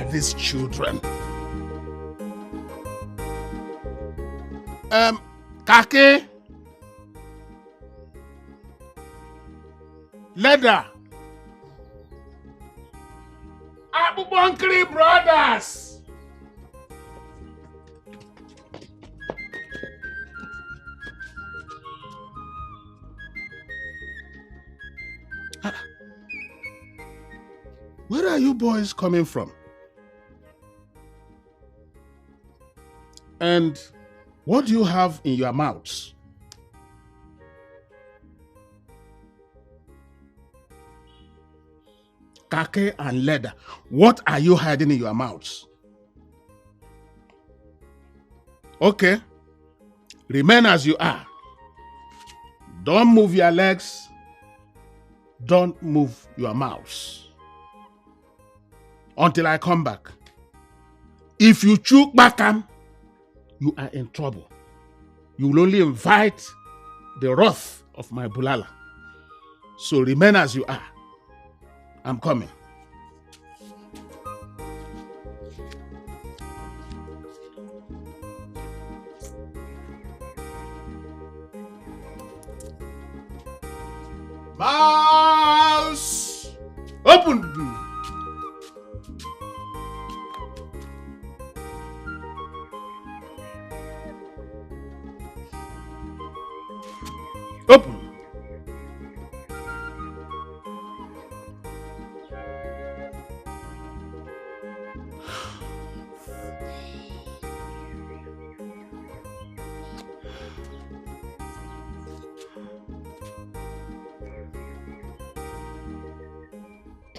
are these children? Kake? Leather? Abubunkri brothers! Where are you boys coming from? And what do you have in your mouths? Kake and leather, what are you hiding in your mouths? Okay, remain as you are. Don't move your legs. Don't move your mouths until I come back. If you choke Bcome, you are in trouble. You will only invite the wrath of my bulala. So remain as you are. I'm coming. Mouse! Open! Open!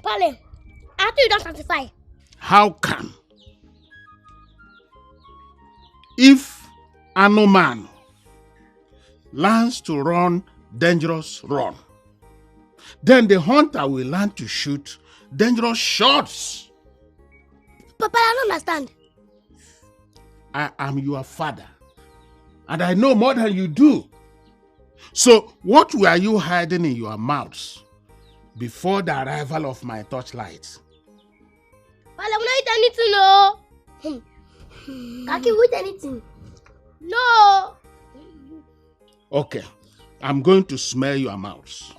Pale, after you don't satisfy. How come? If an man learns to run dangerous run, then the hunter will learn to shoot dangerous shots. Papa, I don't understand. I am your father, and I know more than you do. So what were you hiding in your mouths before the arrival of my torchlight? Pale, I'm not eat anything, no. Kaki, we eat anything? No. Okay, I'm going to smell your mouths.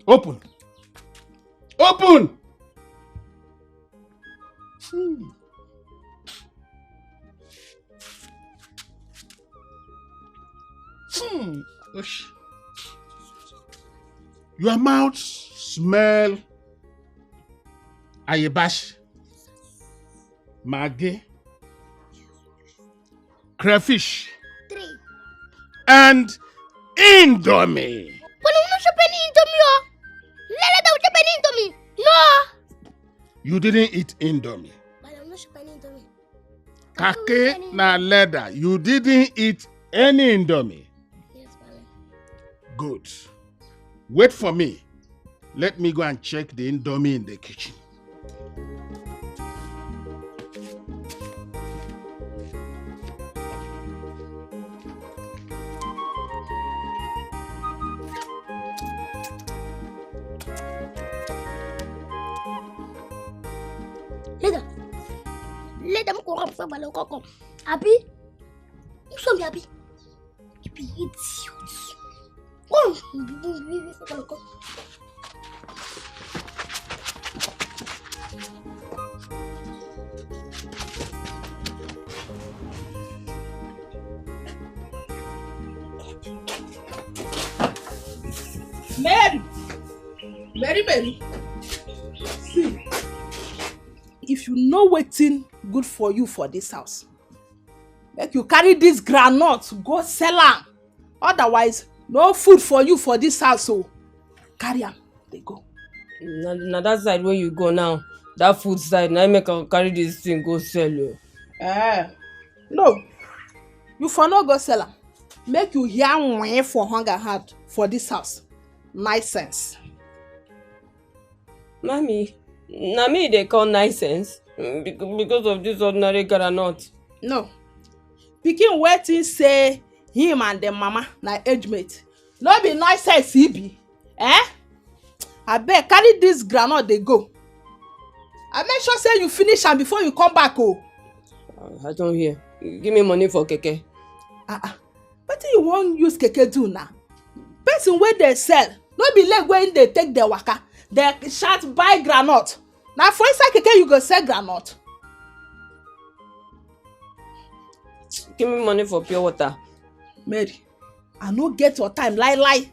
Open! Open! Ush. Your mouths smell ayabash, maggi, crayfish, 3. and indomie. But I'm not shopping Indomie. Let us shop Indomie. No. You didn't eat indomie. But I'm not shopping Indomie. Kake na leather. You didn't eat any indomie. Yes, Pale. Good. Wait for me. Let me go and check the indomie in the kitchen. Let them come from the local. Abi, you saw me, Abi. You be idiot. Come. Mary. See, if you know wetin good for you for this house, make you carry this groundnut go sell am. Otherwise, no food for you for this house. So carry am, dey go. Na that side where you go now, that food side, now make I carry this thing go sell you. No, you for no go sell am. Make you hear when for hunger hard for this house. Nice sense. Mommy, na me they call nice sense because of this ordinary groundnut. No, pikin wetin say him and dem mama na age mate. No be nice sense e be. Abeg carry this groundnut dey go. I make sure say you finish am before you come back, oh. I don't hear. Give me money for keke. Wetin you wan use keke do now? Person wey dey sell, no be leg wey dey take the waka. Dey shout buy groundnut. Na for inside keke you go sell groundnut. Give me money for pure water. Mary, I no get your time lie.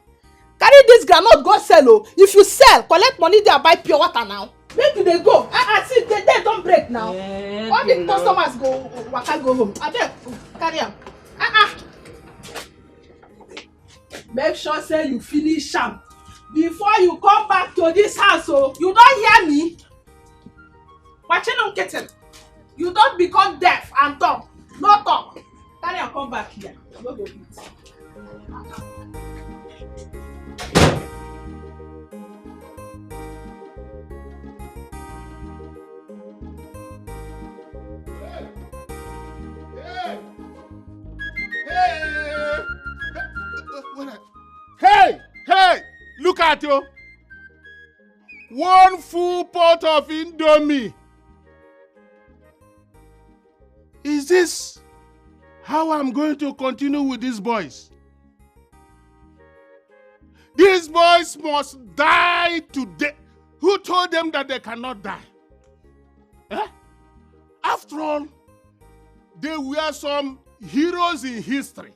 Carry this groundnut go sell oh. If you sell, collect money there buy pure water now. Make you dey go. See, the day don break now. All the customers go waka go home. Abeg, carry am. Make sure say you finish am before you come back to this house oh. You don hear me? Wachinum kitten. You don become deaf and dumb. No talk. Carry am come back here. No go eat. Hey! Look at you. One full pot of Indomie. Is this how I'm going to continue with these boys? These boys must die today. Who told them that they cannot die? After all, they were some heroes in history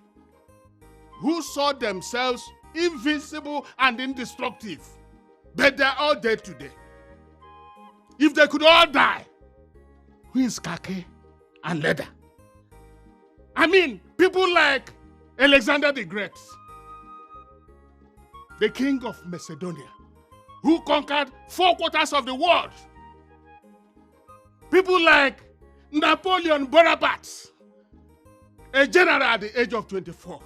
who saw themselves invincible and indestructible. But they're all dead today. If they could all die, who is khaki and leather? I mean, people like Alexander the Great, the king of Macedonia, who conquered 4 quarters of the world. People like Napoleon Bonaparte, a general at the age of 24.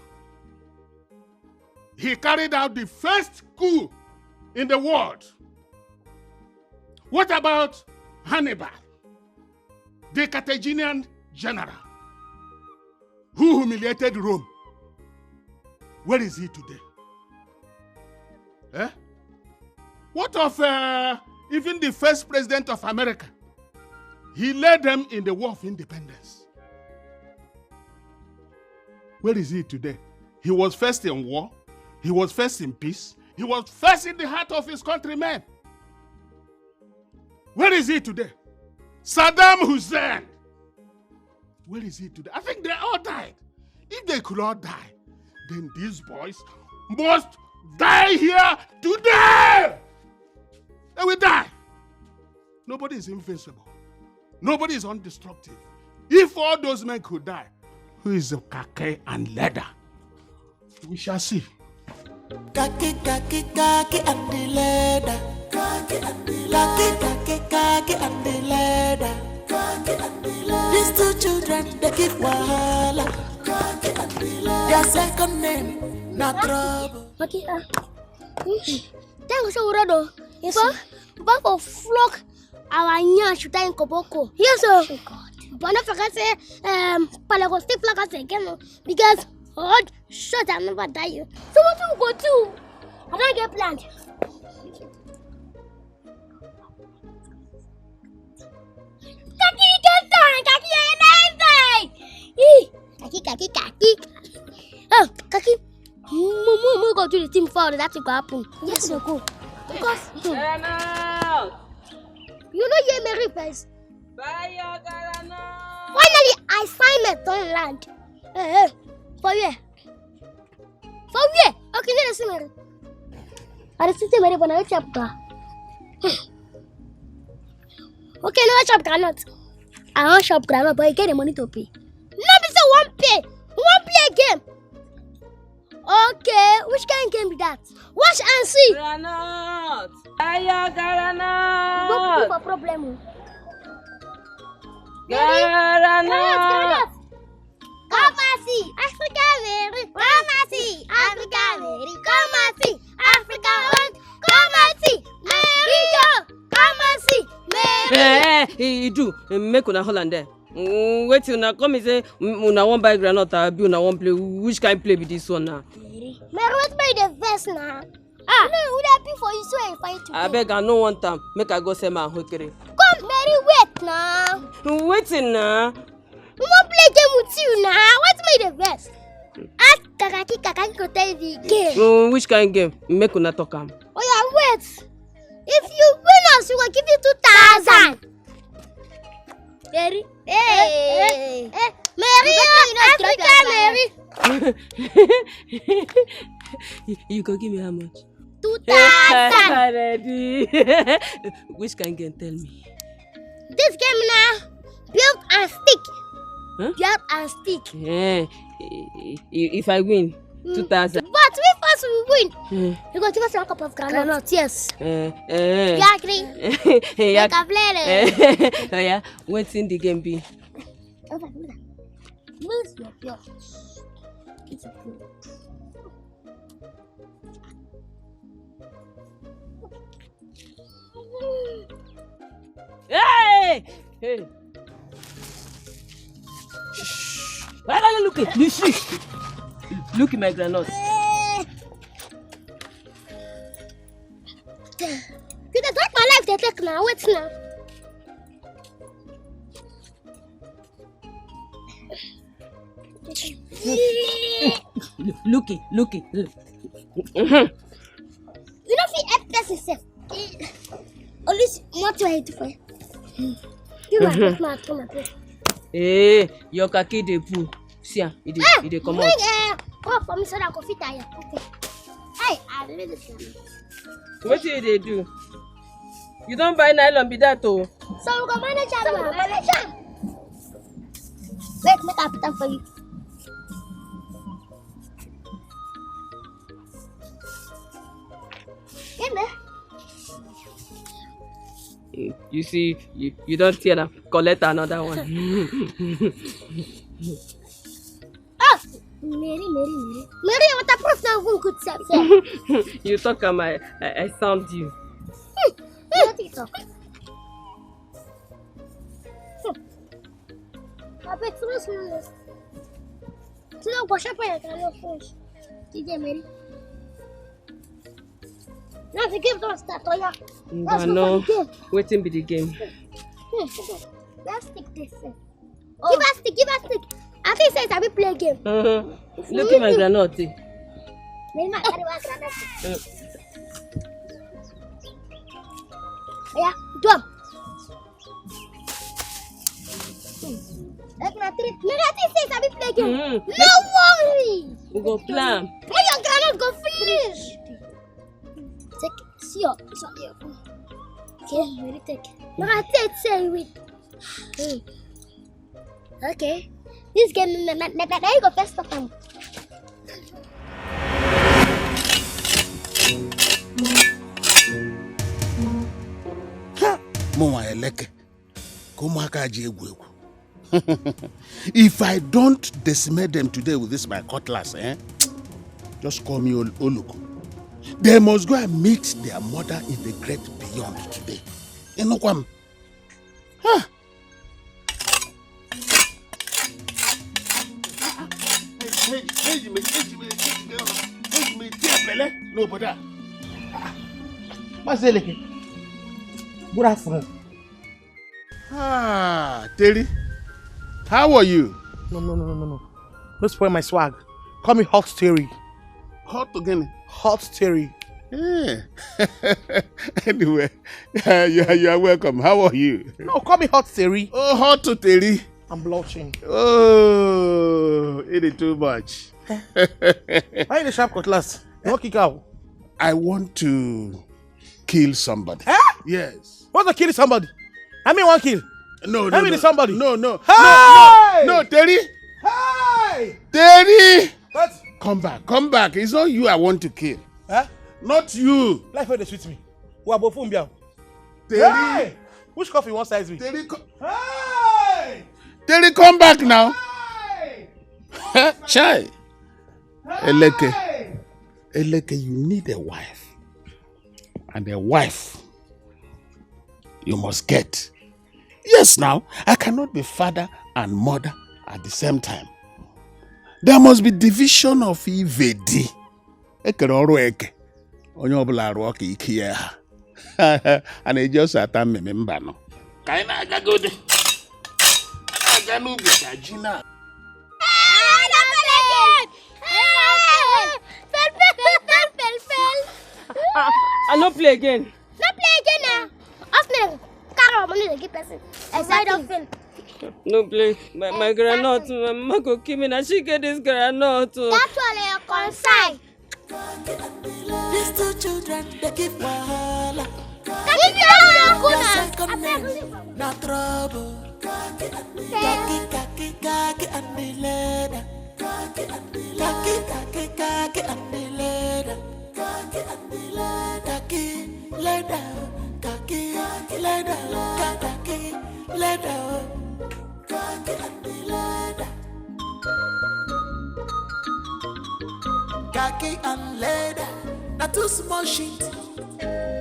He carried out the first coup in the world. What about Hannibal, the Carthaginian general who humiliated Rome? Where is he today? What of even the first president of America? He led them in the War of Independence. Where is he today? He was first in war. He was first in peace. He was first in the heart of his countrymen. Where is he today? Saddam Hussein. Where is he today? I think they all died. If they could all die, then these boys must die here today. They will die. Nobody is invincible. Nobody is indestructible. If all those men could die, who is the khaki and leather? We shall see. Kaki and the leather. Kaki and the leather. Kaki and the leather. Kaki and the leather. These 2 children, they keep wahala. Kaki and the leather. Their second name, not trouble. Okay, thank you, Urado. Yes, sir. But for flock, our nya should in Koboko. Yes, sir. Oh, God. But not forget say, Palago still flag us again because God shut and never die. So what do we go to? I don't get planned. Kaki get done. Kaki. Oh, Kaki. We go to the team for that to go happen. Yes, we go. Because you know you Mary first. Finally, assignment on land. For you. Okay, let's see Mary. I see Mary when I chapter. Okay, no shop granite. I want shop granite, but I get the money to pay. No, be so one play again. Okay, which kind of game be that? Watch and see. Granite. Granite. Don't have a problem. Granite. Come and see Africa, Mary. Come and see Africa, Mary. Come and see Africa. Come and see Mary. Come and see Mary. You do. Make una Holland there. Wait till now come and say una won't buy granite or be una won't play. Which kind play with this one now? Mary, what's by the verse now? No, would that be for you so I fight you? I beg I no want time. Make I go say my hokere. Come, Mary, rest now. Waiting now. We won't play game with you now. What's made the rest? Ask Kaka to tell the game. Which kind of game? Make una talk am. Oh yeah, wait. If you win us, we will give you 2,000. Mary. Hey. Mary, Africa, Mary. You go give me how much? 2,000. Ready. Which kind of game? Tell me. This game now, build and stick. Huh? Build and stick. Yeah. If I win, 2,000. But we first will win. You go give us a cup of granite. Yes. You agree? Yeah. Like a player. Oh yeah. What's in the game be? Where's your build? It's a build. Hey! Hey! Shh! Look at this! Look at my granite. You can take my life to take now. Wait now. Look. You don't feel FPS yourself. At least what I do for you. You might not come up here. Hey, your kaki dey poo. See am, e dey come out. Come for me so that I can fit tire. Okay. Hey, I really this. What you dey do? You don't buy nylon be that oh. So we go manage am. Wait, make I put am for you. Get there. You see, you don't tear am. Collect another one. Ah, Mary, waterproof now one good self. You talk am, I sound you. Let it talk. I bet you small. So now wash up your clothes. DJ Mary. Now the game don't start, oh yeah. No, waiting be the game. Let's stick this. Give us stick. I think says I will play a game. Look at my granite. Maybe my carry one granite. Yeah, drum. Maybe I think says I will play a game. No worry. We go plan. Play your granite, go finish. Take, see your, okay, really take. But I say wait. Okay, this game, now you go first of all. If I don't decimate them today with this my cutlass, just call me Oluku. They must go and meet their mother in the great beyond today. Enokwam. Huh? No, but good afternoon. Terry, how are you? No. Don't spoil my swag. Call me Hot Terry. Hot again? Hot Terry. Yeah. Anyway, you are welcome. How are you? No, call me Hot Terry. Oh, Hot Terry. I'm blushing. Oh, it is too much. Why the sharp cutlass? No kick out. I want to kill somebody. Yes. Want to kill somebody? I mean one kill. No. Somebody. No. Hey! No, Terry. Hey! Terry! What? Come back. It's not you I want to kill. Not you. Life where they sweet me. Who are both Terry. Hey! Which coffee wants size me? Terry, Hey! Terry, come back now. Hey! Chai. Eleke, you need a wife. And a wife you must get. Yes, now, I cannot be father and mother at the same time. There must be division of Ivedi. And it just at a member. Kaina Gagode. Aganu Gajina. I no play again. No play again now. After carry money to give person. Exactly. No play. My granite. My mama go kill me. Now she get this granite. That's all your concern. These two children, they give wahala. No trouble. Kaki and the leather. Kaki and the leather. Khaki and leather, not too small shit.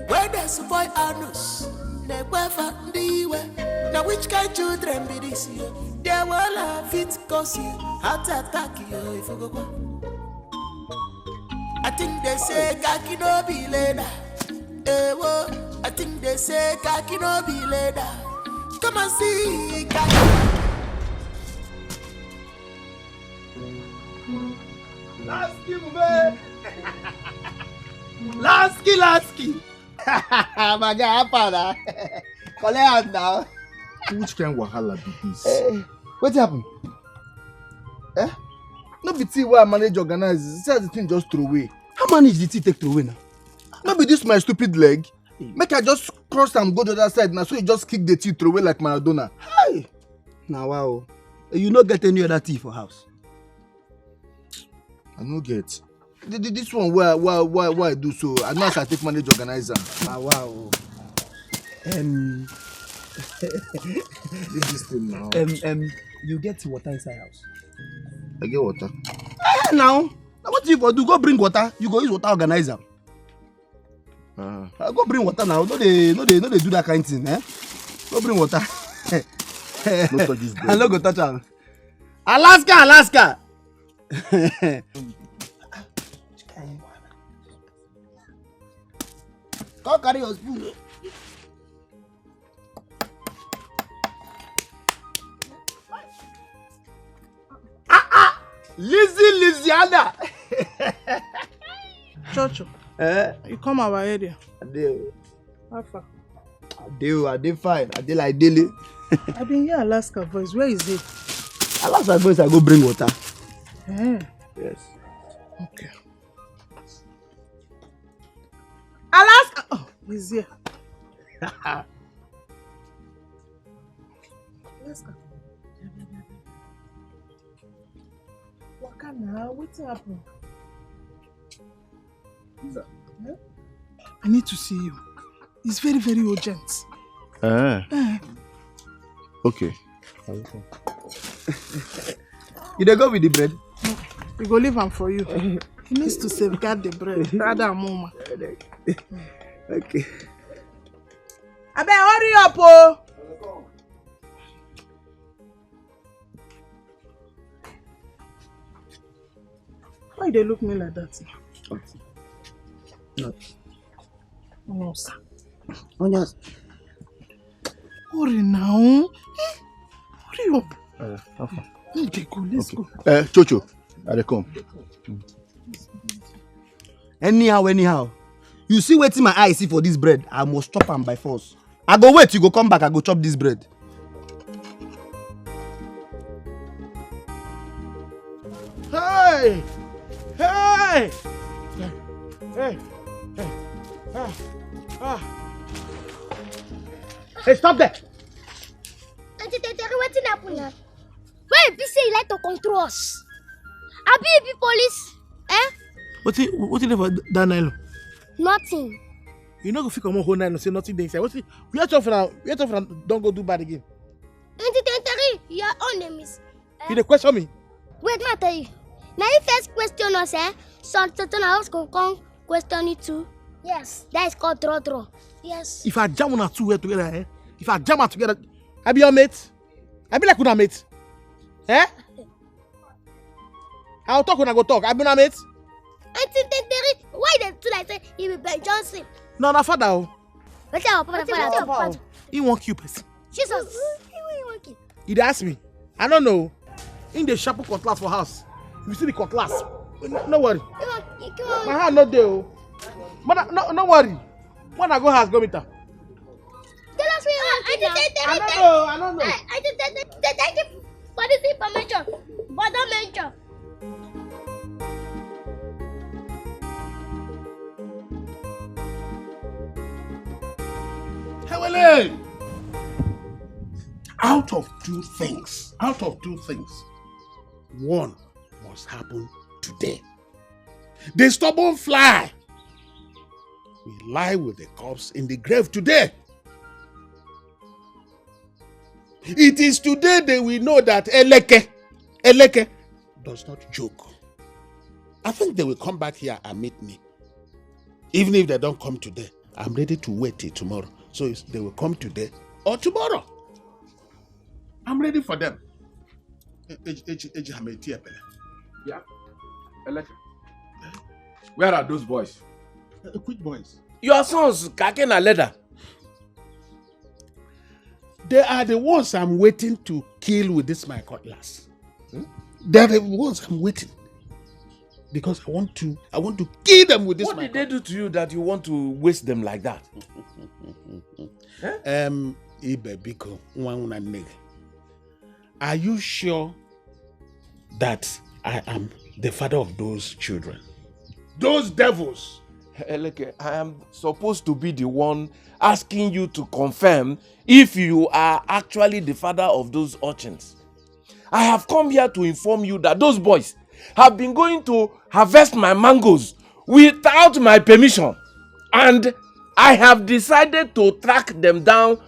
Where there's a boy anus, never found the way. Now which kind children be this year? They will have it cause you heart attack you if you go. I think they say khaki no be leather. I think they say khaki no be leather. Come and see khaki. Lasky. My guy, Pada. Call out now. Which kind of wahala be this? What happened? No be tea where I manage organize. Say the thing just throw away. How manage the tea take throw away now? No be this my stupid leg. Make I just cross and go to the other side now, so you just kick the tea throw away like Maradona. Hi. Now wow. You no get any other tea for house? I no get. This one why I do so? I know I take manage organizer. Ah wow. This thing now. You get water inside house? I get water. Now what you go do? Go bring water. You go use water organizer. Go bring water now. No they do that kind of thing, eh? Go bring water. No touch this bread. I no go touch am. Alaska. Go carry your spoon. Louisiana. Chocho, you come our area. I do. How far? I do fine. I do like daily. I been hear Alaska voice. Where is it? Alaska voice, I go bring water. Yes. Okay. Alaska. Oh, he's here. Alaska. Waka now. What's happening? I need to see you. It's very, very urgent. Okay. You dey go with the bread? We go leave him for you. He needs to safeguard the bread. Rather, mama. Okay. I better hurry up, oh. Why they look me like that? No. No, sir. Oh, yes. Hurry now. Hurry up. Okay, go. Let's go. Chocho, I dey come. Anyhow. You see wetin my eye see for this bread, I must chop am by force. I go wait, you go come back, I go chop this bread. Hey! Hey, stop there! Wetin happen now? Why be say you like to control us? Abi you be police? What you for that nylon? Nothing. You know go fit comot whole nylon say nothing dey inside. We are tough now. Don't go do bad again. 2023, your own name is. You dey question me? Wait, ma tell you. Now you first question us, something else can come question you too. Yes, that is called draw. Yes. If I jam una two well together, if I jam her together, I be your mate. I be like una mate. I'll talk when I go talk. I be una mate. 2023, why they do like say he be Ben Johnson? No, na father. What's your father? He won't kill person. Jesus. Where you working? You dey ask me? I don't know. In the sharp cutlass for house. You see the cutlass? No worry. My hand not there. Oh. But no worry. When I go house, go meet her. Tell us where you working now. I don't know. Thank you for this information. But don't mention. Hewele! Out of two things, one must happen today. The stubborn fly will lie with the corpse in the grave today. It is today they will know that Eleke does not joke. I think they will come back here and meet me. Even if they don't come today, I'm ready to wait till tomorrow. So they will come today or tomorrow. I'm ready for them. Yeah. Eleke. Where are those boys? Quick boys. Your sons, Kake and Leather. They are the ones I'm waiting to kill with this my cutlass. They are the ones I'm waiting. Because I want to kill them with this. What did they do to you that you want to waste them like that? Bcome, are you sure that I am the father of those children? Those devils. Eleke, I am supposed to be the one asking you to confirm if you are actually the father of those urchins. I have come here to inform you that those boys have been going to harvest my mangoes without my permission, and I have decided to track them down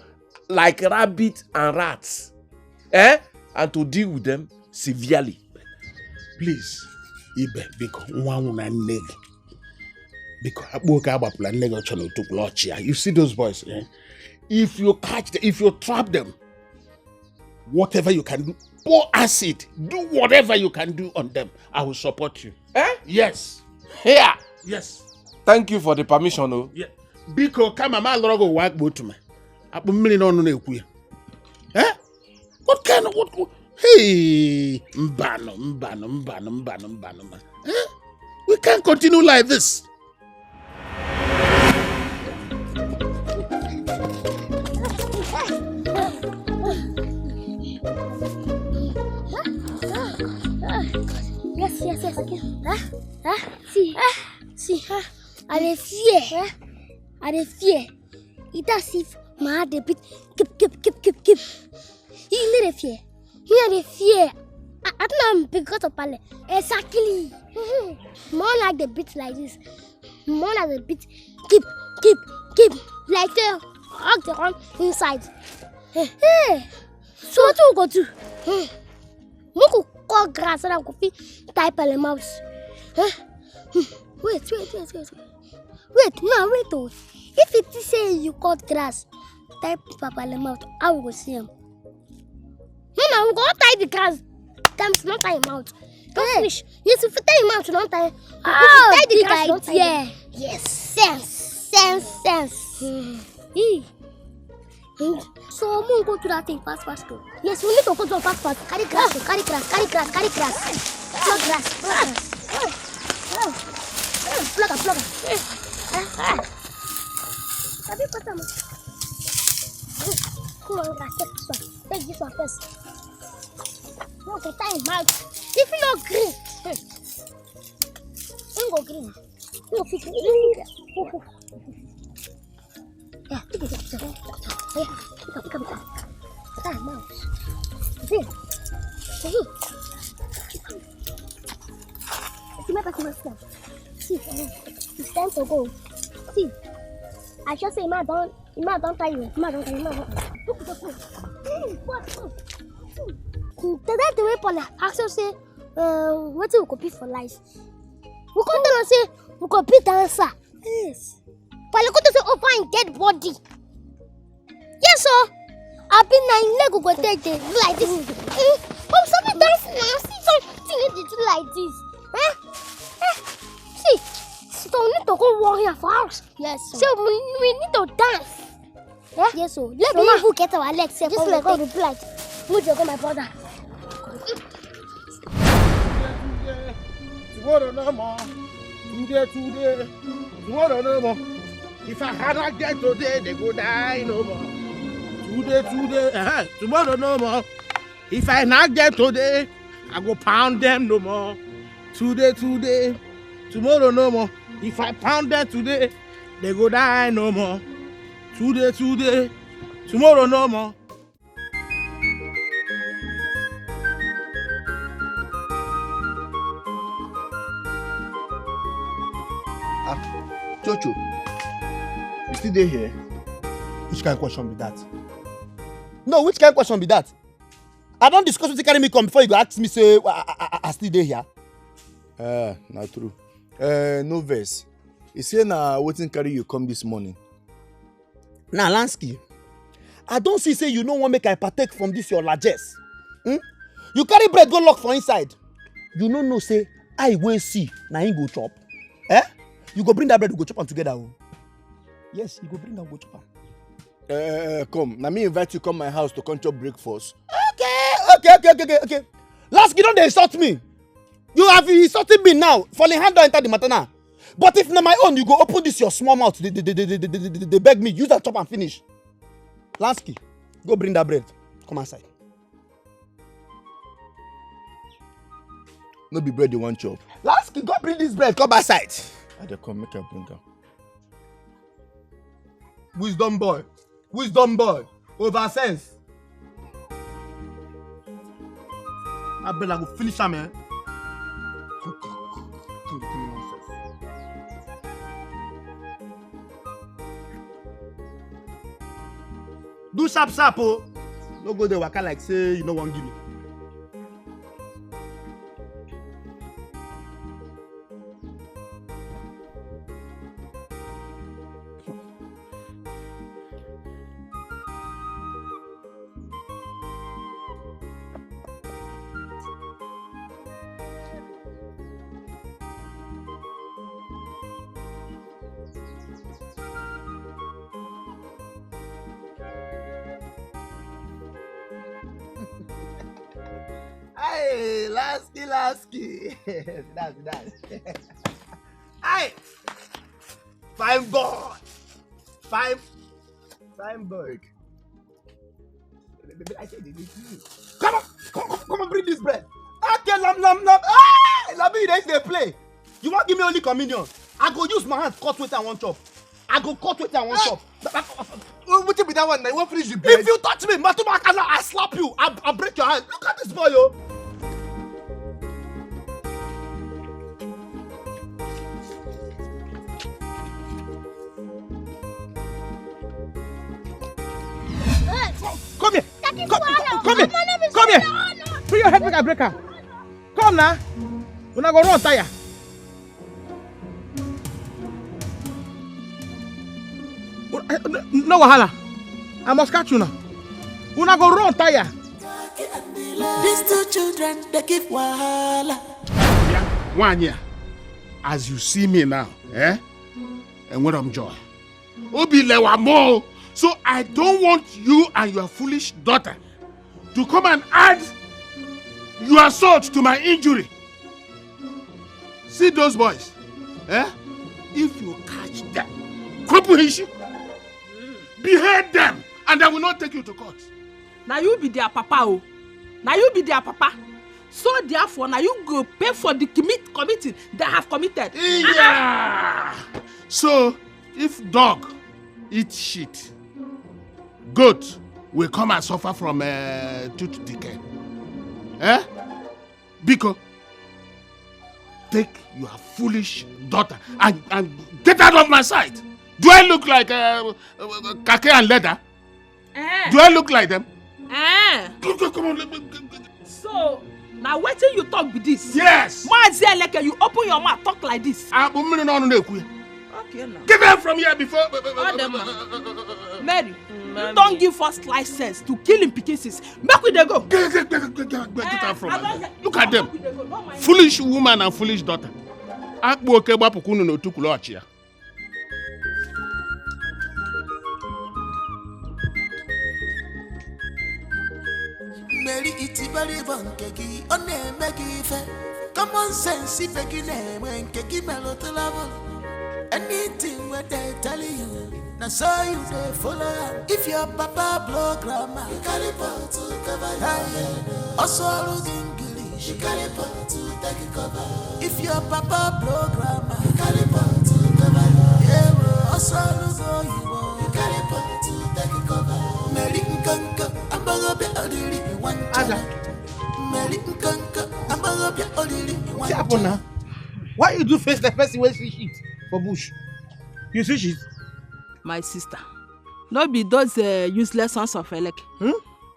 like rabbits and rats, and to deal with them severely. Please, Bcome, you see those boys, if you catch them, if you trap them, whatever you can do, pour acid, do whatever you can do on them, I will support you. Yes. Here. Yes. Thank you for the permission. Oh. Yeah. Biko kama ma loro go work both me. Apu mmiri no no na-ekwu ya. What kind of what? Hey, mbano. We can't continue like this. Yes. See. I dey fear. It as if my heart dey beat keep. You need a fear. You need a fear. I don't know because of Pale. Exactly. More like the beat like this. More like the beat keep. Like the hug the one inside. Hey. So what you go do? Moku cut grass and I go fit type on the mouse. Wait. Oh. If it is say you cut grass, type Papa in the mouth, I will go see him. No, we go tie the grass. Times not tie him out. Don't finish. Yes, if you tie him out, don't tie. Oh, tie the grass, don't tie. Yeah. Yes. Sense. So I'm gonna go to that thing fast. Yes, we need to go to fast. Carry grass. Plug grass. Plug. Come on, grass. Take this one first. No, go tie him out. If you not green, go green. No, fit. Yeah, pick it up. Tie him out. See. See, it's time to go. See, I just say, Ma don't tie you. That's the way Paula actually say, what we compete for life. We come down and say, we compete dancer. Yes. Paula go to say, find dead body. Yes, sir. I've been 9 leg go take it like this. Oh, something dancing now. See something like this. See, so we need to go walk here for house. Yes, sir. So we need to dance. Eh? Yes, so let me even get our legs. This leg will be blind. Move your go, my brother. Tomorrow no more. Today. Tomorrow no more. If I had not get today, they go die no more. Today. Tomorrow no more. If I not get today, I go pound them no more. Today. Tomorrow no more. If I pound them today, they go die no more. Today. Tomorrow no more. Chocho, you still there here? Which kind of question be that? No, which kind of question be that? I don't discuss with you carry me come before you go ask me say I still there here. Not true. No verse. You say na wetin carry you come this morning. Now, Lansky, I don't see say you no want make I partake from this your largesse. You carry bread go lock for inside. You no know say I will see na him go chop. You go bring that bread, we go chop am together. Oh. Yes, you go bring am, go chop am. Come. Now me invite you come my house to come chop breakfast. Okay. Lansky, don't they insult me? You have insulted me now. Falling hand don't enter the matter now. But if na my own, you go open this your small mouth. They beg me, use that chop and finish. Lansky, go bring that bread. Come outside. No be bread you want chop. Lansky, go bring this bread. Come outside. I dey come make I bring am. Wisdom boy. Over sense. I bet I go finish am, man. Do sharp, oh. No go there waka like say you no wan give me. Hey, Lasky. That's. Hey, fine boy. Come on, bring this bread. Okay, lam. Hey, Labi, there is the play. You want give me only communion? I go use my hand cut with I want chop. What be that one? You want finish the bread? If you touch me, Matumakana, I slap you. I break your hand. Look at this boy, yo. Come here. Put your head make I break her. Come now. We're not going to run tire. No wahala. I must catch you now. We're not going to run tire. These two children, they give wahala. Yeah, 1 year. As you see me now, and what I'm joy. Obi lewa mo. So I don't want you and your foolish daughter to come and add your salt to my injury. See those boys, If you catch them, behead them, and I will not take you to court. Now you be their papa, oh. Now you be their papa. So therefore, now you go pay for the committing they have committed. Yeah. So if dog eat shit, goat will come and suffer from tooth decay. Bcome, take your foolish daughter and get out of my sight. Do I look like kake and leather? Do I look like them? Come on. So, now waiting you talk with this? Yes. Like you open your mouth, talk like this. Okay, now. Get them from here before. Mary, you don't give us license to kill in pieces. Make we dey go. Get them from here. Look at them. Foolish woman and foolish daughter. Mary itibari bankegi, one megi fe. Common sense, if a name when kegi melody level. Anything what they tell you, now so you they follow. If your papa blow grammar, you carry pot to cover your head. Also lose English, you carry pot to take a cover. If your papa blow grammar, you carry pot to cover your head. Also lose you carry pot to take a cover. Mary Nkanka, I'm gonna be only one child. Mary Nkanka, I'm gonna be only one child. Why you do face the person when she shit for bush? You see shit? My sister, not be those useless sons of Elek.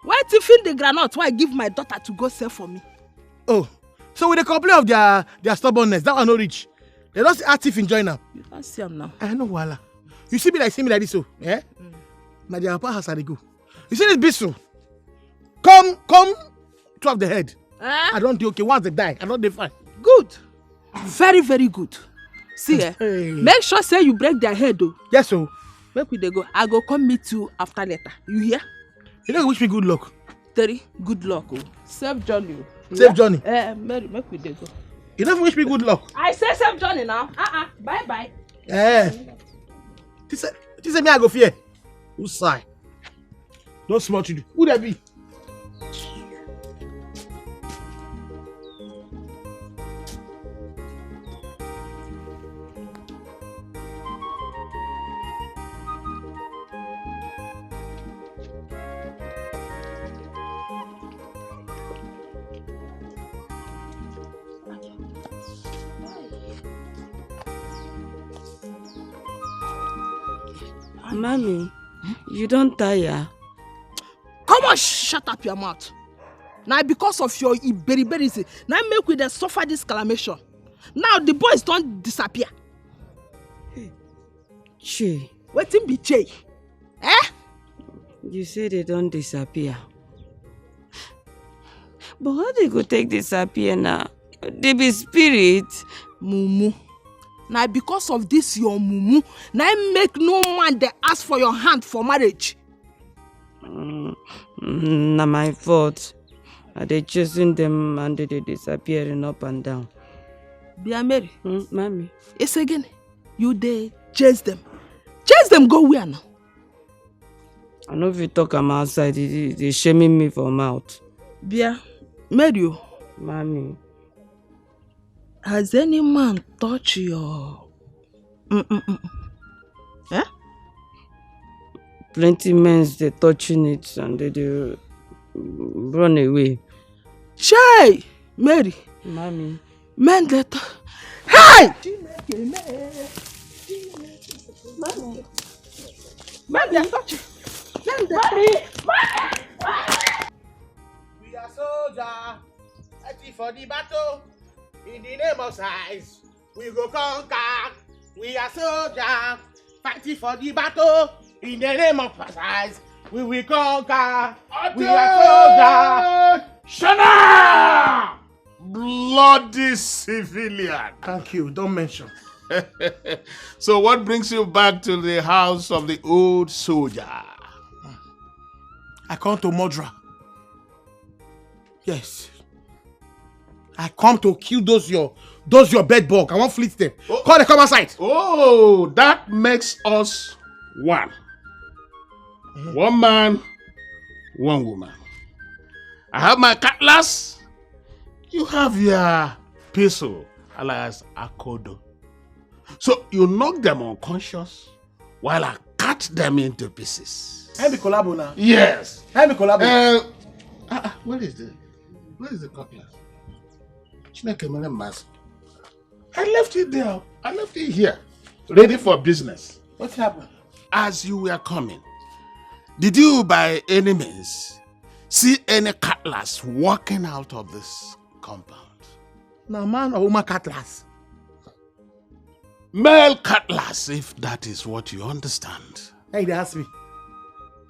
Why to feed the granite? Why give my daughter to go sell for me? Oh, so with the complaint of their stubbornness, that one no reach. They don't see active in join now. You don't see them now. I know wala. You see me like this, so yeah. Now their papa has to go. You see this bisu? Come to have the head. I don't do okay. Once they die, I don't they fine. Good, very very good. See, make sure say you break their head though. Yes, so. Make we dey go. I go come meet you after later. You hear? You don't wish me good luck. Terry, good luck. Oh. Safe journey. Safe journey. Mary, make we dey go. You don't wish me good luck. I say safe journey now. Bye bye. This is me I go fear. Who sigh? Don't smart you do. Who that be? Mommy, you don't tire. Come on, shut up your mouth. Now because of your iberiberism, now make we dey suffer this calamation. Now the boys don't disappear. Che. Wetin be Che? You say they don't disappear. But how they go take disappear now? They be spirit. Mumu. Now because of this your mumu, now make no man dey ask for your hand for marriage. Na my fault. Are they chasing them and they disappearing up and down? Bia Mary. Mommy. It's again. You dey chase them. Chase them go where now? I know if you talk I'm outside, they shaming me for mouth. Bia Mary. Mommy. Has any man touched your... Plenty men they touching it and they run away. Chai! Mary. Mommy. Men they Hey! Mommy. Men they touch it. Men they We are soldiers, ready for the battle. In the name of science, we go conquer. We are soldiers, fighting for the battle. In the name of science, we will conquer. We are soldiers. Shana! Bloody civilian. Thank you, don't mention. So what brings you back to the house of the old soldier? I come to murder. Yes. I come to kill those your bed bug. I want fleet them. Oh. Call the come outside. Oh, that makes us one. One man, one woman. I have my cutlass. You have your pistol, alias Akodo. So you knock them unconscious while I cut them into pieces. I be collabo now. Yes. I be collabo. Where is the cutlass? I left it there. I left it here, ready for business. What happened? As you were coming, did you by any means see any cutlass walking out of this compound? Now man or woman cutlass? Male cutlass, if that is what you understand. Hey, they ask me.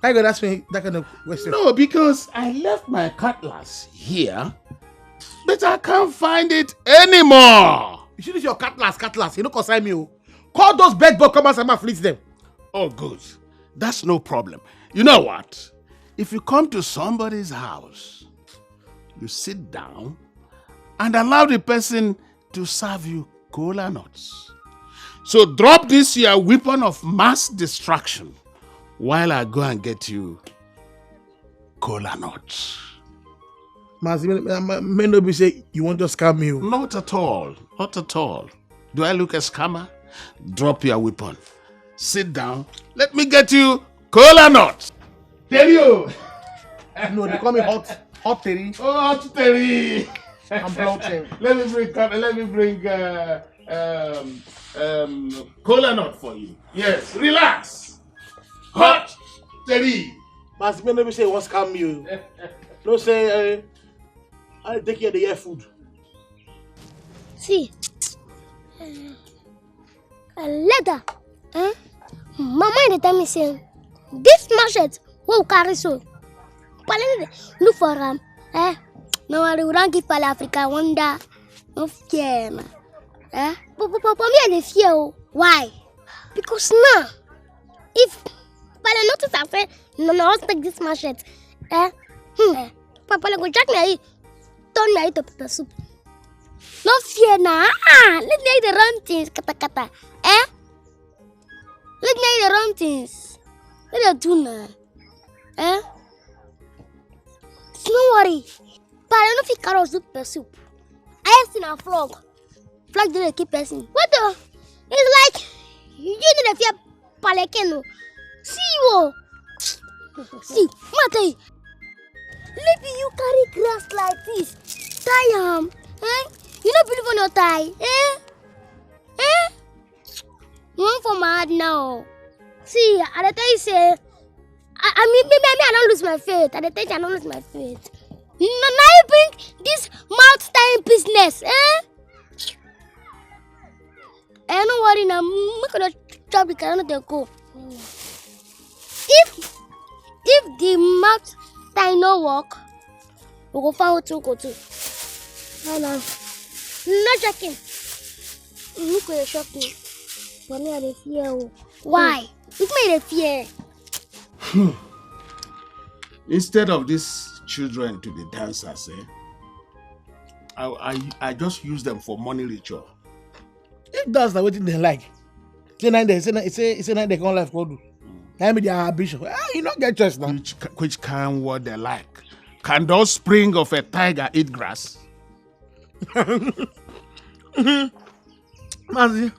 How you gonna ask me that kind of question? No, because I left my cutlass here, but I can't find it anymore. You should use your cutlass. You don't concern me. Oh. Call those bed bug come outside and fleet them. Oh, good. That's no problem. You know what? If you come to somebody's house you sit down and allow the person to serve you cola nuts. So drop this your weapon of mass destruction while I go and get you cola nuts. May not be say you want to scam me. Not at all. Not at all. Do I look a scammer? Drop your weapon. Sit down. Let me get you cola nuts. Terry. No, they call me hot Terry. Oh, hot Terry. I'm bloating. Let me bring cola nut for you. Yes, relax. Hot Terry. May not be say you want to scam me. No say I take care of the year food. See, later, Mama in the time is saying, this machete will carry so. Look for him. No worry, we don't give Pal Africa wonder. No fear. But me I dey fear. Why? Because now, if Pal notice I say, no, let's take this machete. Papa go jack me, turn me to pepper soup. No fear now. Let me eat the wrong things, kata. Let me eat the wrong things. Let me do now. Don't worry. But I don't feel carrot soup per soup. I have seen a frog. Frog didn't keep person. What the? It's like you didn't fear palekeno. See you. See, Mate. Maybe you carry grass like this. Tie him. You don't believe on your tie. You want for mad now. See, at the time you say, I mean, maybe I don't lose my faith. At the time I don't lose my faith. Now you bring this mouth tying business, don't worry now. I'm gonna chop the carrot and go. If the mouth tie no work, we go find what to go to. No checking. You could shock me. But me I dey fear. Why? It made a fear. Instead of these children to be dancers, I just use them for money ritual. If that's not what they like, say they can't life go do. I mean, they are ambition. You don't get choice now. Which kind what they like? Can those spring of a tiger eat grass? Mazi,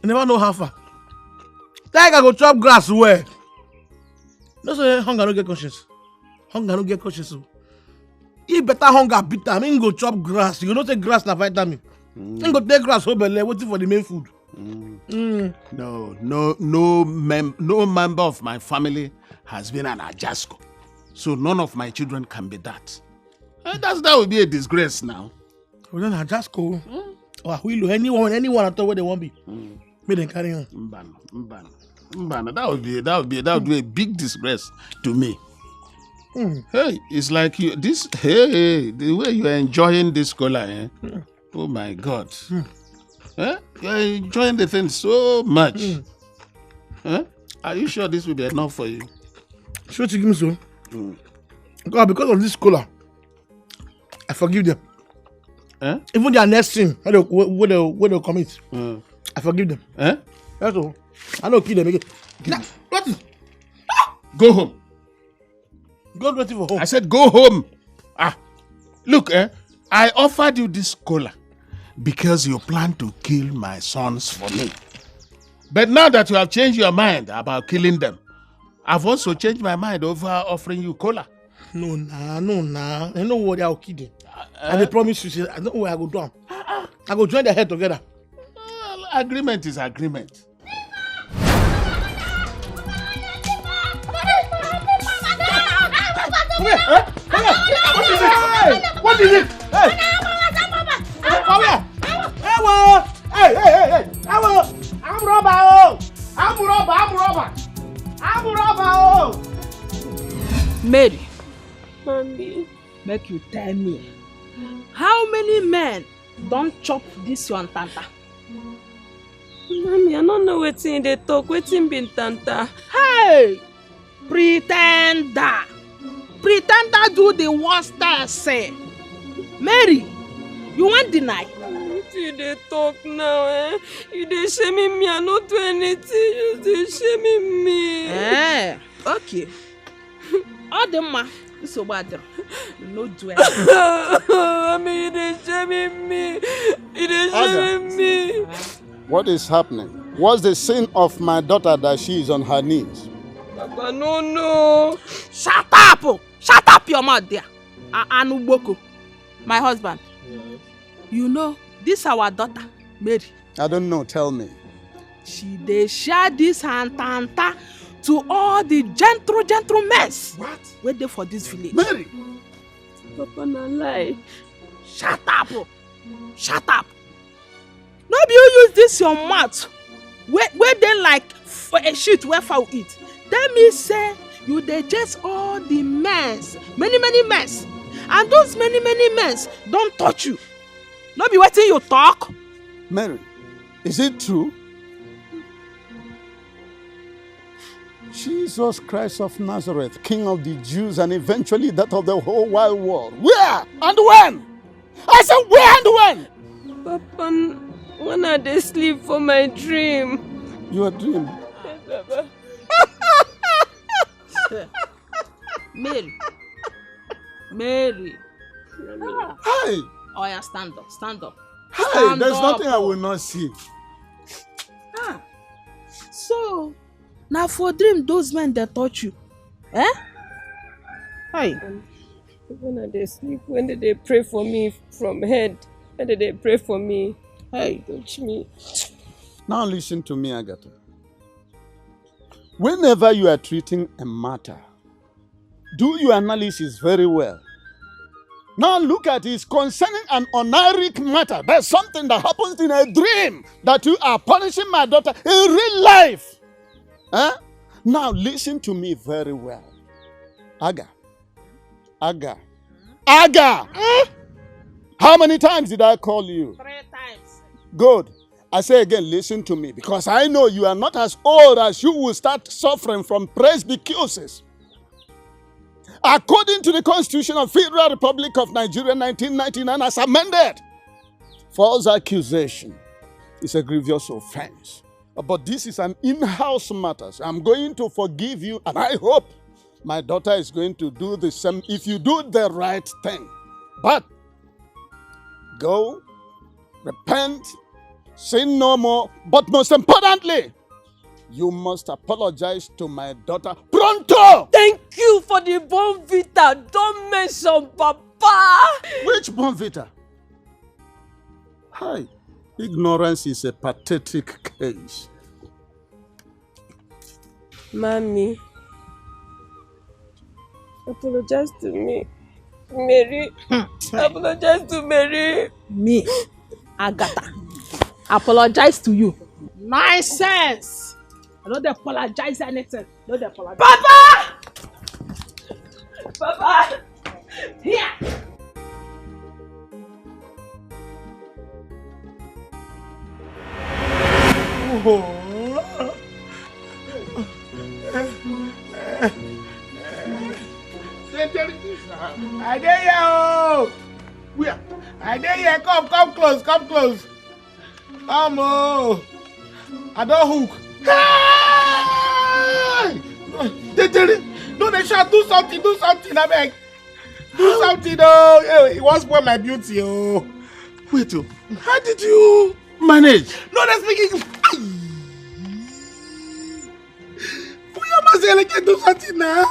you never know how far. Tiger go chop grass where? No say hunger no get conscience. Hunger no get conscience. If better hunger beat them, he go chop grass. You know take grass na vitamin. He go take grass whole belly waiting for the main food. No member of my family has been an Ajasco. So none of my children can be that. That would be a disgrace now. Well, then Ajasco. Anyone at all where they want be. Make them carry on. Mbana, that would be a big disgrace to me. Hey, it's like the way you are enjoying this cola, Oh my God. You are enjoying the thing so much. Are you sure this will be enough for you? Sure to give me so. God, because of this cola, I forgive them. Even their next sin, what they'll commit, I forgive them. That's all. I don't kill them again. What? Go home. Go waiting for home. I said go home. Look, I offered you this cola because you plan to kill my sons for me. But now that you have changed your mind about killing them, I've also changed my mind over offering you cola. No. I know what I'll kill them. And they promise you, I know where I go down. I go join their head together. Agreement is agreement. What is it? Hey! Come here! Hey! I'm robber! Mary, Mommy. make you tell me, how many men don't chop this one tanta? Mommy, I don't know wetin they talk. Wetin be tanta? Hey! Pretender do the worst I say. Mary, you won't deny. You dey talk now, eh? You dey shaming me. I not do anything. You dey shaming me. Okay. All the ma, so bad. No do anything. I mean, you dey shaming me. You dey shaming me. What is happening? What's the sin of my daughter that she is on her knees? Papa, no. Shut up! Shut up your mouth there. Anuboko, my husband. Yes. You know, this our daughter, Mary. I don't know, tell me. She dey share this hantanta to all the gentlemen. What? Wait there for this village. Mary! Papa, na lie. Shut up! Shut up! No be you use this your mouth. Where they like for a shit where fowl eat. Tell me say you dey just all the mess, many mess, and those many mess don't touch you. No be wetin you talk. Mary, is it true? Jesus Christ of Nazareth, King of the Jews and eventually that of the whole wide world. Where and when? I said where and when? Papa, when I dey sleep for my dream. Your dream? Mary. Hey! Oh yeah, stand up. Hey, Stand there's up. nothing I will not see. So, now for dream those men that touch you. Eh? Hey. When I dey sleep, when they pray for me from head, when they pray for me, hey, touch me. Now listen to me, Agatha. Whenever you are treating a matter, do your analysis very well. Now look at it, it's concerning an oniric matter. There's something that happens in a dream that you are punishing my daughter in real life. Huh? Now listen to me very well. Aga. How many times did I call you? 3 times. Good. I say again, listen to me, because I know you are not as old as you will start suffering from presbycusis. According to the Constitution of Federal Republic of Nigeria 1999 as amended, false accusation is a grievous offense. But this is an in-house matter. So I'm going to forgive you, and I hope my daughter is going to do the same if you do the right thing. But go, repent, sin no more, but most importantly, you must apologize to my daughter pronto! Thank you for the bonvita. Don't mention Papa. Which bonvita? Hi. Ignorance is a pathetic case. Mommy, apologize to me. Mary, apologize to Mary. Me, Agatha, apologize to you. Nonsense. I don't apologize anything. Don't apologize. Papa! Papa! Here. I dare you. Where? I dare you. Come close. Come, oh. I don't hook. Hey! No, they shall do something, I beg. Do something, oh. Hey, he wants spoil my beauty, oh. Wait, oh. How did you manage? No, they're speaking. Who can do something now?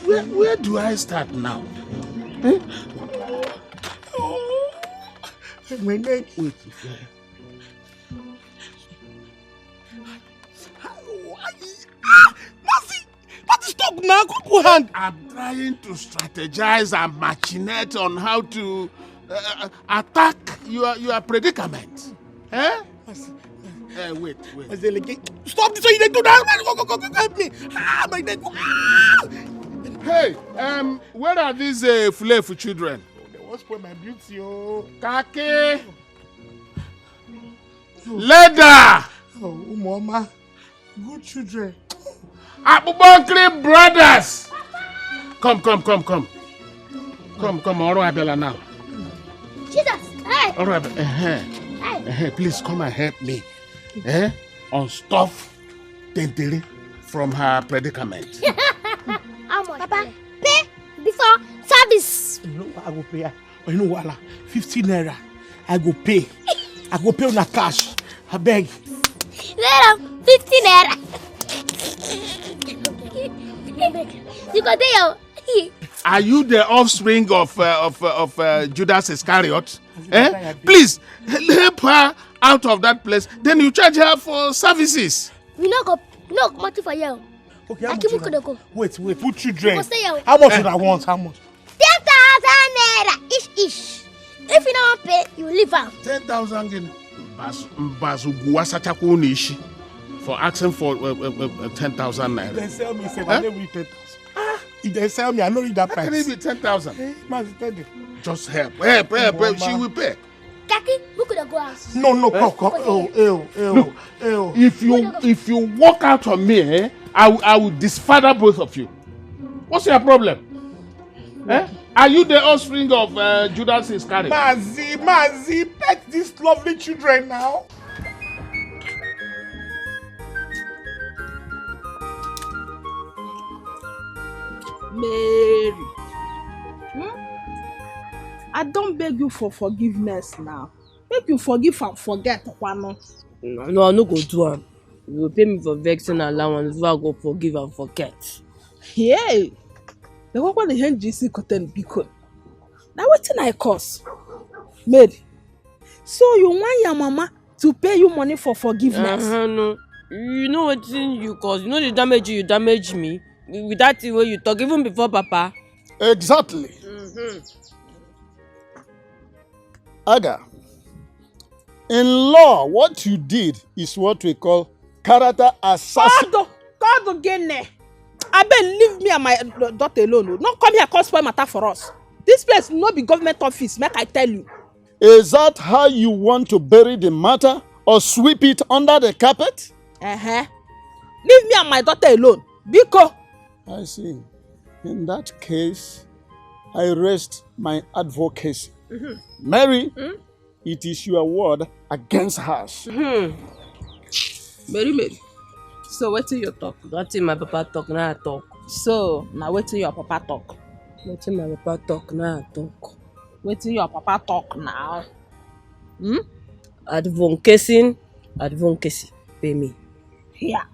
Where do I start now? Eh? My name. Wait. Stop now, hand. I'm trying to strategize and machinate on how to attack your predicament. Eh? Wait. Stop this, so you didn't do that. Go, help me. My neck. Hey, where are these Fulefu children? They want to spoil my beauty, oh. Kake. Leather. Oh, Mama. Good children. Abubakar brothers. Come. All right, Bella, now. Jesus, hey! All right, please come and help me. Unstuff Tentele from her predicament. How much? Papa, pay before service. You know what I go pay? You know what? 15 naira. I go pay. I go pay on a cash. I beg. There, 15 naira. You go there. Are you the offspring of Judas Iscariot? Please help her out of that place. Then you charge her for services. We no money for you. Okay, I keep go. Wait. Put children. You go stay here. How much would I want? How much? 10,000 naira ish. If you don't pay, you leave out. 10,000 for asking for 10,000 naira. They sell me 10,000. If they sell me, I know that price. Can it be 10,000? Just help. She will pay. Kaki, who could go out? No, come. Look, if you walk out on me, I will disfather both of you. What's your problem? Are you the offspring of Judas Iscariot? Mazi, pet these lovely children now. Mary, I don't beg you for forgiveness now. Make you forgive and forget, Kwano. No, I no go do am. You go pay me for vexing allowance before I go forgive and forget. Hey, the one the NGC cotton Bcome. Now what I cause? Mary, so you want your mama to pay you money for forgiveness? No. You know what you cause? You know the damage you damage me with that thing where you talk even before Papa. Exactly. Aga, in law, what you did is what we call character assassination. God again. I bet leave me and my daughter alone. Don't come here cause spoil matter for us. This place no be government office, make I tell you. Is that how you want to bury the matter or sweep it under the carpet? Leave me and my daughter alone. Biko. I see. In that case, I rest my advocacy. Mary, it is your word against hers. Mary. So what you talk? That's my Papa talk, now I talk. So now what your Papa talk? That's my Papa talk, now I talk. What your Papa talk now? Advocacy, pay me. Here.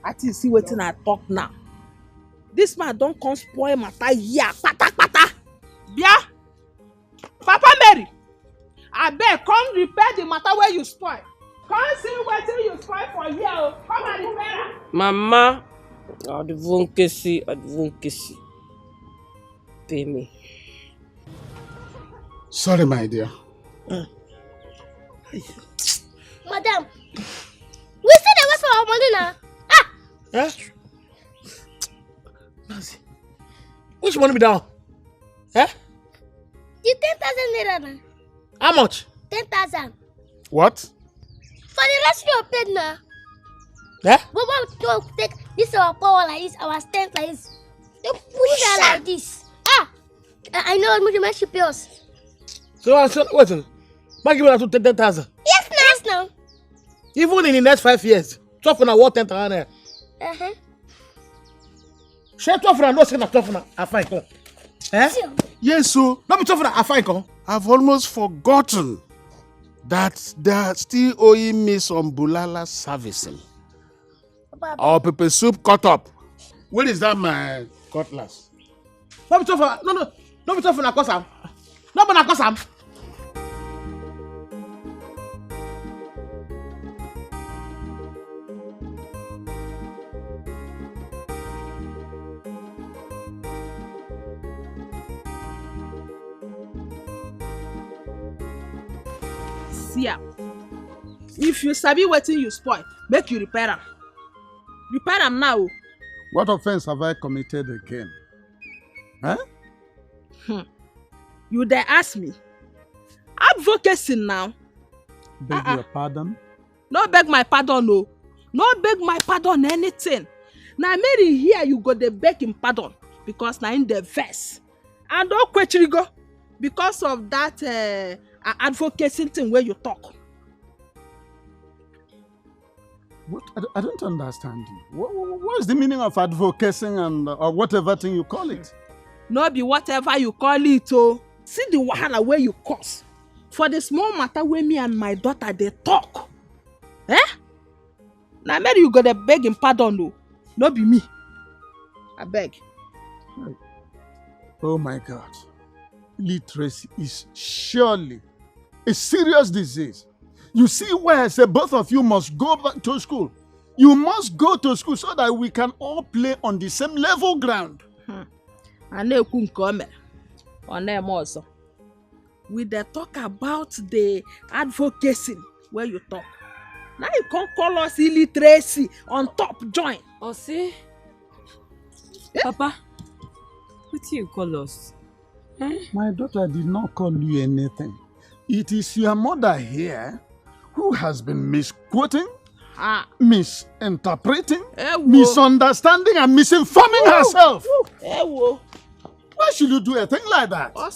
I think see what I talk now. This man don't come spoil matter here. Pata. Bia. Papa Mary. I beg come repair the matter where you spoil. Come see what you spoil for here. Come and repair. Mama, advocacy, pay me. Sorry, my dear. Madam, we still the what's for our money now. Nancy, which money be down? The 10,000 naira now. How much? 10,000. What? For the rest you paid now. Yeah? We want to take this our power like this, our strength like this. They put it like this. I know how much you pay us. So wait, man, give me that 10,000. Yes, now. Even in the next 5 years, 12 na worth 10,000. Share 12 na no say na 12 na I find come. Yes, so No be 12 na I find come. I've almost forgotten that they are still owing me some bulala servicing. Our pepper soup cut up. Where is that my cutlass? No be 12 na no be 12 na cause am. No be na cause am. See ya. If you sabi wetin you spoil, make you repair am. Repair am now. What offense have I committed again? You dare ask me? Advocacy now. Beg your pardon? No beg my pardon, no. No beg my pardon anything. Now Mary here you go dey beg him pardon. because na in the verse. And don't go because of that advocacy thing where you talk. What? I don't understand you. What is the meaning of advocating and or whatever thing you call it? No be whatever you call it, oh. See the wahala where you cause. For the small matter where me and my daughter they talk. Eh? Now maybe you gotta beg him pardon, no. No be me. I beg. Oh my God. Illiteracy is surely a serious disease. You see where I say both of you must go back to school. You must go to school so that we can all play on the same level ground. I know you come on them also. We dey talk about the advocacy where you talk. Now you can't call us illiteracy on top join. Oh, see? Yeah. Papa, what do you call us? My daughter did not call you anything. It is your mother here who has been misquoting, misinterpreting, misunderstanding, and misinforming herself. Why should you do a thing like that? You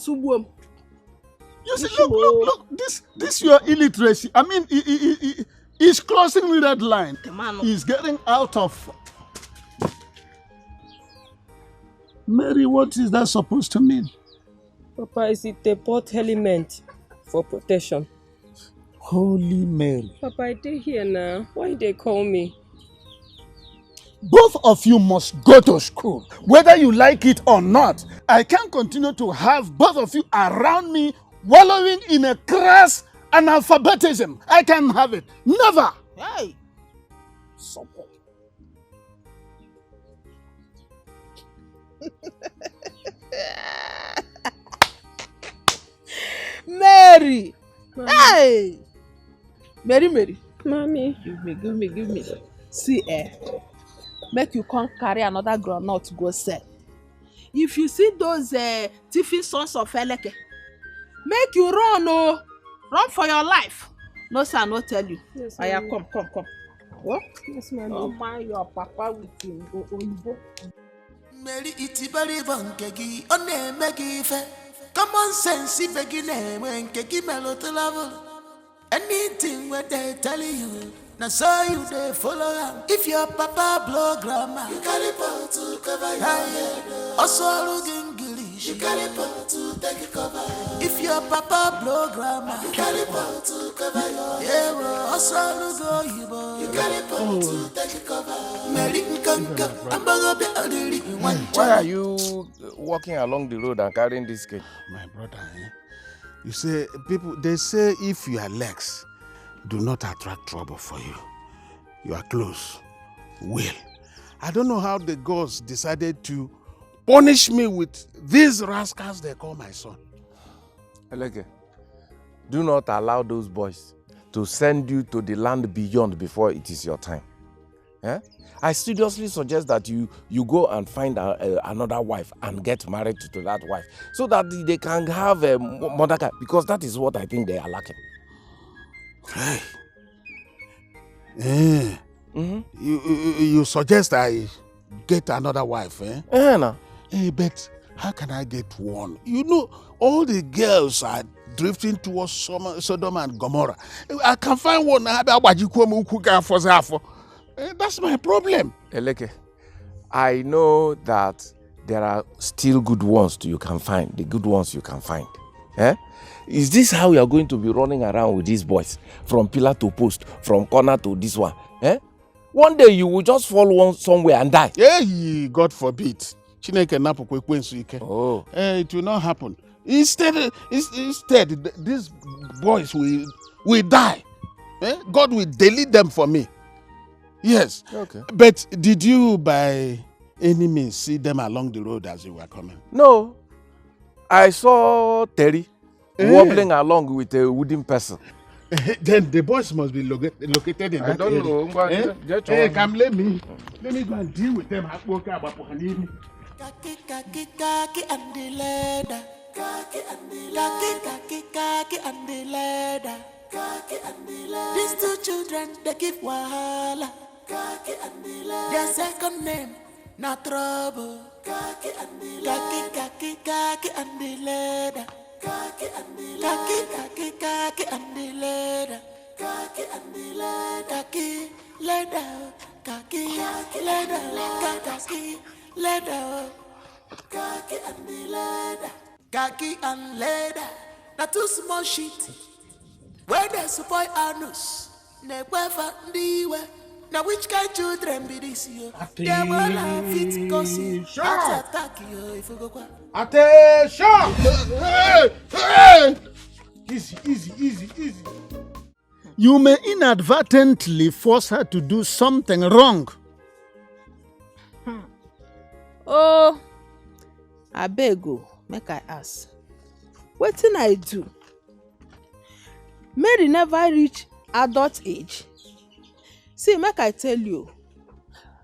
see, look, this your illiteracy. I mean, he's crossing the red line. He's getting out of... Mary, what is that supposed to mean? Papa, is it a port element for protection? Holy Mary. Papa, I did here now. Why they call me? Both of you must go to school, whether you like it or not. I can't continue to have both of you around me wallowing in a crass analphabetism. I can't have it. Never. Hey. Support. Mary. Mommy. Hey. Mary. Mommy. Give me. See, make you come carry another groundnut to go sell. If you see those thiefing sons of Eleke, make you run, oh. Run for your life. No, sir, no tell you. Yes, Aya, come. What? Yes, mommy. Oh, mind your papa with him. Go. Mary itibari bankegi one megi fe. Common sense begin when keki melody level. Anything what they tell you, now so you they follow them. If your papa blow grammar, you carry power to cover your head. Also look English, you carry power to take it cover. If your papa blow grammar, you carry power to cover your head. Also look Igbo, you carry power to take it cover. Why are you walking along the road and carrying this cake? My brother, you say, they say if your legs do not attract trouble for you, your clothes will. I don't know how the gods decided to punish me with these rascals they call my son. Eleke, do not allow those boys to send you to the land beyond before it is your time. Eh? I seriously suggest that you go and find another wife and get married to that wife so that they can have a mother, because that is what I think they are lacking. Hey. You suggest I get another wife, eh? No. Hey, but how can I get one? You know, all the girls are drifting towards Sodom and Gomorrah. I can find one. That's my problem. Eleke, I know that there are still good ones you can find. The good ones you can find. Eh? Is this how you are going to be running around with these boys? From pillar to post, from corner to this one? Eh? One day you will just fall somewhere and die. Yeah, God forbid. Oh. It will not happen. Instead, these boys will die. Eh? God will delete them for me. Yes. Okay. But did you by any means see them along the road as you were coming? No. I saw Terry wobbling along with a wooden person. Then the boys must be located in that area. Know. Hey, come, let me go and deal with them. Kaki and the leather. Kaki and the leather. These two children, they give wahala. Their second name, na trouble. Khaki and the leather. Khaki and the leather. Khaki and the leather. Khaki and the leather. Khaki and the leather. Khaki leather. Khaki leather. Khaki leather. Khaki and the leather. Khaki and leather. Na too small shit. Where they supply anus. Never ndiwe. Now which kind children be this year? They will have it cause you attack you if you go qua. Attention! Hey! Easy. You may inadvertently force her to do something wrong. Oh, I beg you, make I ask. Wetin I do? Mary never reach adult age. See, make I tell you.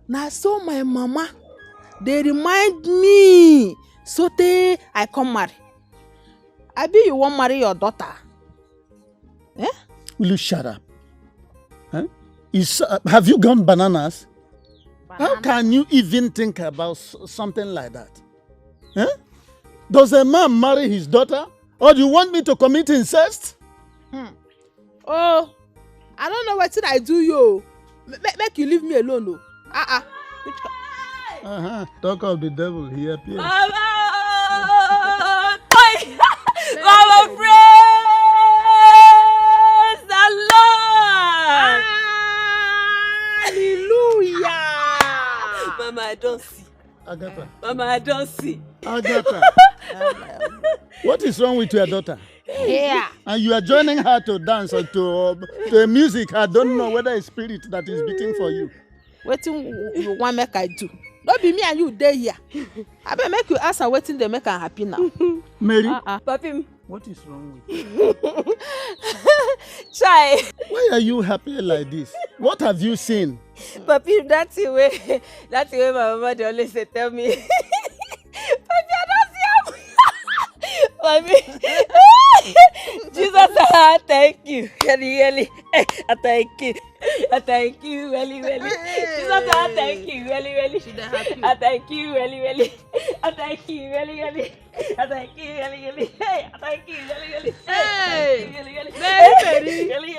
Na so my mama dey remind me sotey I come marry. Abi you wan marry your daughter? Eh? Will you shut up? Huh? Have you gone bananas? How can you even think about something like that? Huh? Does a man marry his daughter? Or do you want me to commit incest? Oh, I don't know wetin I do you. Make you leave me alone. Talk of the devil, he appears. Mama! Mama, praise the Lord! Hallelujah! Mama, I don't see. Agatha. Mama, I don't see. Agatha. What is wrong with your daughter? Yeah. And you are joining her to dance or to a music. I don't know whether it's spirit that is beating for you. Wetin you want make I do? No be me and you dey here. I better make you ask her wetin dey make her happy now. Mary, Papi, what is wrong with you? Chai. Why are you happy like this? What have you seen? Papi, that's the way my mama dey always say tell me. Papi, I don't see am. Papi, Jesus, thank you. Really. I thank you. I thank you, really. Jesus, I thank you, really. I thank you, really. I thank you, really. I thank you, really. Hey, I thank you, really. Hey, really. Mary.